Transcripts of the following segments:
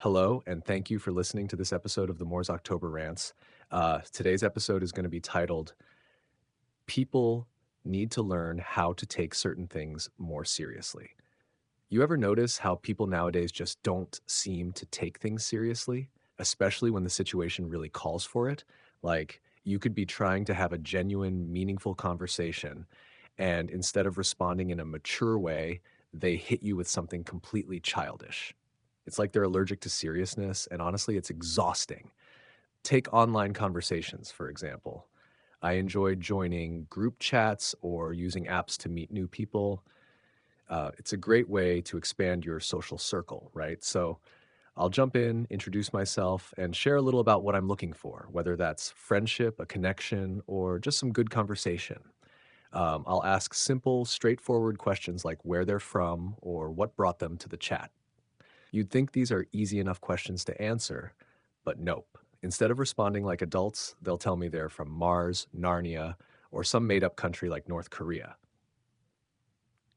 Hello, and thank you for listening to this episode of the Moore's October Rants. Today's episode is going to be titled People Need to Learn How to Take Certain Things More Seriously. You ever notice how people nowadays just don't seem to take things seriously, especially when the situation really calls for it? Like, you could be trying to have a genuine, meaningful conversation, and instead of responding in a mature way, they hit you with something completely childish. It's like they're allergic to seriousness, and honestly, it's exhausting. Take online conversations, for example. I enjoy joining group chats or using apps to meet new people. It's a great way to expand your social circle, right? So I'll jump in, introduce myself, and share a little about what I'm looking for, whether that's friendship, a connection, or just some good conversation. I'll ask simple, straightforward questions like where they're from or what brought them to the chat. You'd think these are easy enough questions to answer, but nope. Instead of responding like adults, they'll tell me they're from Mars, Narnia, or some made up country like North Korea.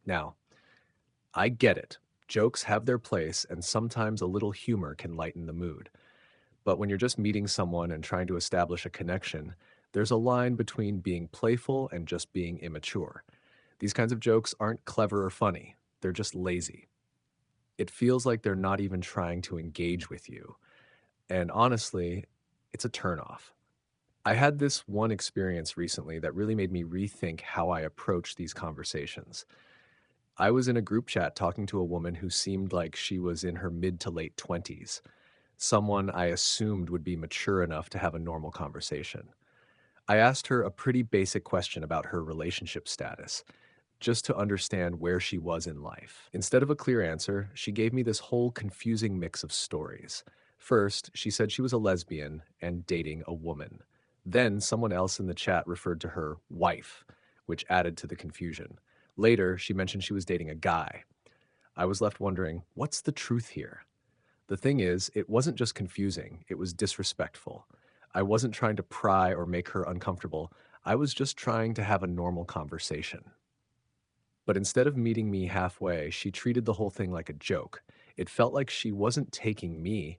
Now, I get it. Jokes have their place, and sometimes a little humor can lighten the mood. But when you're just meeting someone and trying to establish a connection, there's a line between being playful and just being immature. These kinds of jokes aren't clever or funny, they're just lazy. It feels like they're not even trying to engage with you. And honestly, it's a turnoff. I had this one experience recently that really made me rethink how I approach these conversations. I was in a group chat talking to a woman who seemed like she was in her mid to late 20s, someone I assumed would be mature enough to have a normal conversation. I asked her a pretty basic question about her relationship status, just to understand where she was in life. Instead of a clear answer, she gave me this whole confusing mix of stories. First, she said she was a lesbian and dating a woman. Then, someone else in the chat referred to her wife, which added to the confusion. Later, she mentioned she was dating a guy. I was left wondering, what's the truth here? The thing is, it wasn't just confusing, it was disrespectful. I wasn't trying to pry or make her uncomfortable. I was just trying to have a normal conversation. But instead of meeting me halfway, she treated the whole thing like a joke. It felt like she wasn't taking me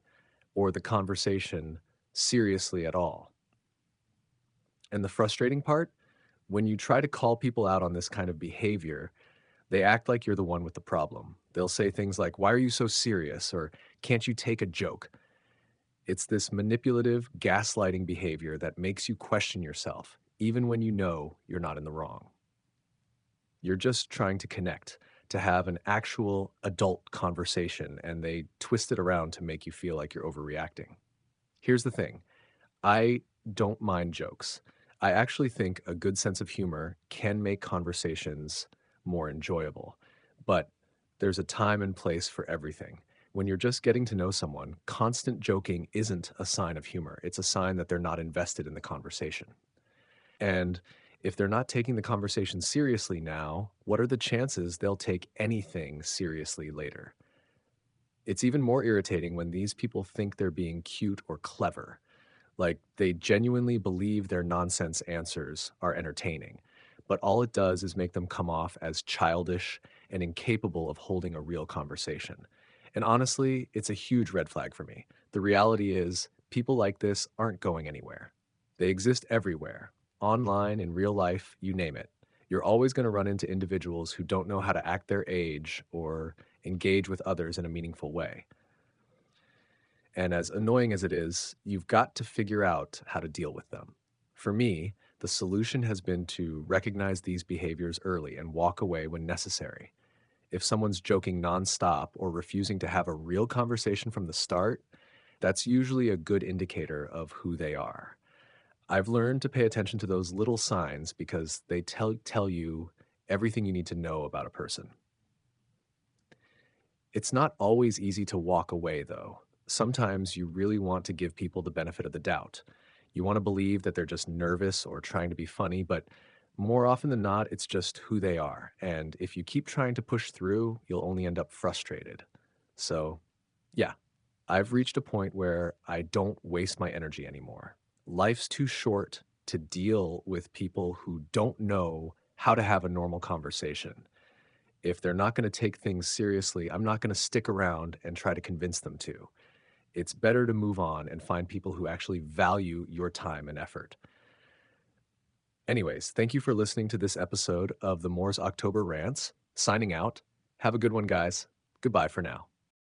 or the conversation seriously at all. And the frustrating part, when you try to call people out on this kind of behavior, they act like you're the one with the problem. They'll say things like, "Why are you so serious?" or "Can't you take a joke?" It's this manipulative, gaslighting behavior that makes you question yourself, even when you know you're not in the wrong. You're just trying to connect, to have an actual adult conversation, and they twist it around to make you feel like you're overreacting. Here's the thing, I don't mind jokes. I actually think a good sense of humor can make conversations more enjoyable. But there's a time and place for everything. When you're just getting to know someone, constant joking isn't a sign of humor. It's a sign that they're not invested in the conversation. And if they're not taking the conversation seriously now, what are the chances they'll take anything seriously later? It's even more irritating when these people think they're being cute or clever. Like they genuinely believe their nonsense answers are entertaining, but all it does is make them come off as childish and incapable of holding a real conversation. And honestly, it's a huge red flag for me. The reality is, people like this aren't going anywhere. They exist everywhere, online, in real life, you name it. You're always going to run into individuals who don't know how to act their age or engage with others in a meaningful way. And as annoying as it is, you've got to figure out how to deal with them. For me, the solution has been to recognize these behaviors early and walk away when necessary. If someone's joking nonstop or refusing to have a real conversation from the start, that's usually a good indicator of who they are. I've learned to pay attention to those little signs because they tell you everything you need to know about a person. It's not always easy to walk away, though. Sometimes you really want to give people the benefit of the doubt. You want to believe that they're just nervous or trying to be funny, but more often than not, it's just who they are. And if you keep trying to push through, you'll only end up frustrated. So, yeah, I've reached a point where I don't waste my energy anymore. Life's too short to deal with people who don't know how to have a normal conversation. If they're not going to take things seriously, I'm not going to stick around and try to convince them to. It's better to move on and find people who actually value your time and effort. Anyways, thank you for listening to this episode of the Moore's October Rants. Signing out. Have a good one, guys. Goodbye for now.